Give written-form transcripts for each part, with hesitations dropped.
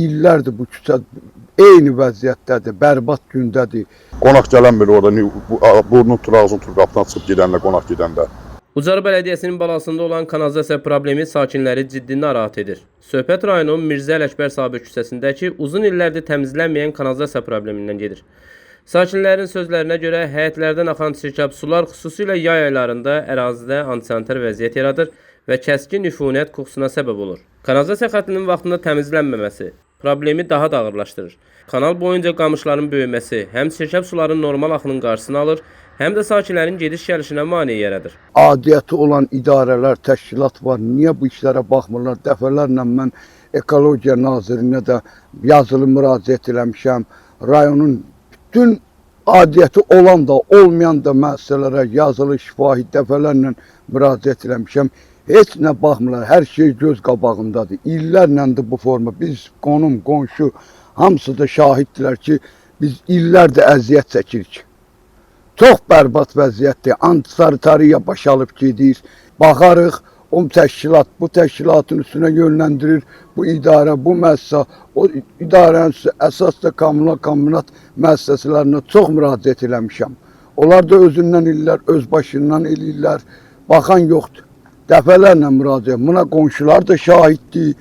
illərdir bu küçə eyni vəziyyətdədir, bərbad gündədir. Qonaq gələn biri orada burnun tur, ağzın tur qapıdan çıxıb gedəndə, qonaq gedəndə. Ucar Belediyəsinin balasında olan kanalizasiya problemi sakinləri ciddi narahat edir. Söhbət rayonun Mirzə Ələkbər Sabir küçəsindəki uzun illərdir təmizlənməyən kanalizasiya problemindən gedir. Sakinlərin sözlərinə görə həyətlərdən axan çirkab sular xüsusilə yay aylarında ərazidə antisanitar vəziyyət yaradır və kəskin üfunət qoxusuna səbəb olur. Kanalizasiya xəttinin vaxtında təmizlənməməsi problemi daha da ağırlaşdırır. Kanal boyunca qamışların böyüməsi həm çirkab suların normal axının qarşısını alır, həm də sakinlərin gediş-gəlişinə maneə yaradır. Adiyyəti olan idarələr, təşkilat var. Niyə bu işlərə baxmırlar? Dəfələrlə mən Ekologiya Nazirinə də yazılı müraciət eləmişəm. Rayonun bütün adiyyəti olan da, olmayan da müəssisələrə yazılı şifahi dəfələrlə müraciət eləmişəm. Heç nə baxmırlar. Hər şey göz qabağındadır. İllərlədir bu forma. Biz qonum, qonşu hamısı da şahiddirlər ki, biz illərdir əziyyət çəkirik. Çox bərbad vəziyyətdir. Antisanitariya başalıb gedir. Baxarıq, o təşkilat bu təşkilatın üstünə yönləndirir. Bu idarə, bu müəssisə, o idarənin əsas da kombinat müəssisələrinə çox müraciət eləmişəm. Onlar da özündən eləyirlər, öz başından eləyirlər. Baxan yoxdur. Dəfələrlə müraciət. Buna qonşular da şahiddir.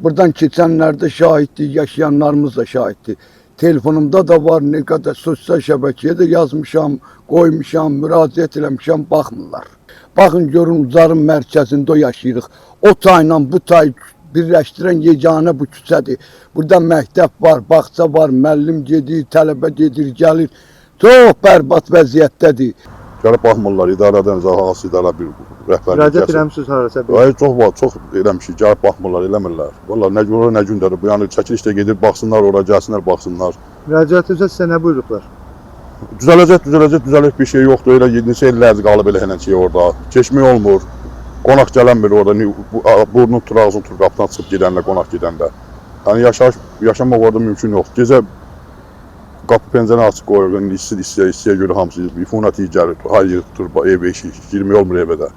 Buradan keçənlər də şahiddir, yaşayanlarımız da şahiddir. Telefonumda da var, nə qədər sosial şəbəkəyə də yazmışam, qoymuşam, müraciət eləmişəm, baxmırlar. Baxın, görün, Ucarın mərkəzində yaşayırıq. O tayla bu tay birləşdirən yeganə bu küçədir. Burada məktəb var, bağça var, müəllim gedir, tələbə gedir, gəlir. Çox bərbad vəziyyətdədir. Gəlib baxmırlar, idarədən, hansı idarə bir rəhbərlik müraciət eləmişsiniz harasa? Hayır, çox var, çox eləmişik, gəlib baxmırlar, eləmirlər. Vallahi nə görə, nə gündədir bu, yəni çəkilişdə gedir, baxsınlar ora, gəlsinlər, baxsınlar. Müraciətinizdə sizə nə buyurublar? Düzələcək bir şey yoxdur, elə 7-ci illərdir qalıb elə şey orada. Keçmək olmur, qonaq gələn biri orada burnun tur, ağzın tur qapıdan çıxıb gedəndə, qonaq gedəndə. Yəni yaşamaq orada mümkün yoxdur. Gecə qapı pəncərəni açıq qoyur, istiyə görə hamısı ifunət iyi gəlir, hayır tutur, ev eşik, girmək olmur evə də.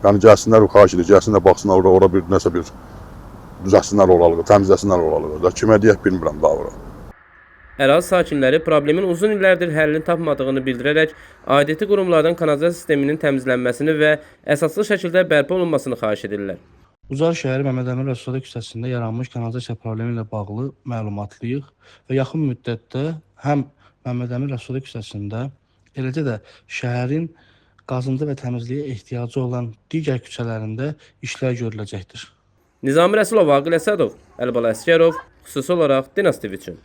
Yəni gəlsinlər, xahiş edir, gəlsinlər, baxsınlar ora bir nəsə bir düzəlsinlər oralığı, təmizləsinlər oralığı. Da kimə deyək bilmirəm daha ora. Ərazi sakinləri problemin uzun illərdir həllini tapmadığını bildirərək aidiyyəti qurumlardan kanalizasiya sisteminin təmizlənməsini və əsaslı şəkildə bərpa olunmasını xahiş edirlər. Ucar şəhəri Məmməd Əmin Rəsulzadə küçəsində yaranmış kanalizasiya problemi ilə bağlı məlumatlıyıq və yaxın müddətdə həm Məmməd Əmin Rəsulzadə küçəsində, eləcə də şəhərin qazıntı və təmizliyə ehtiyacı olan digər küçələrində işlər görüləcəkdir. Nizami Rəsulov, Aqil Əsədov, Əlibala Əsgərov, xüsusi olaraq Dinas TV üçün.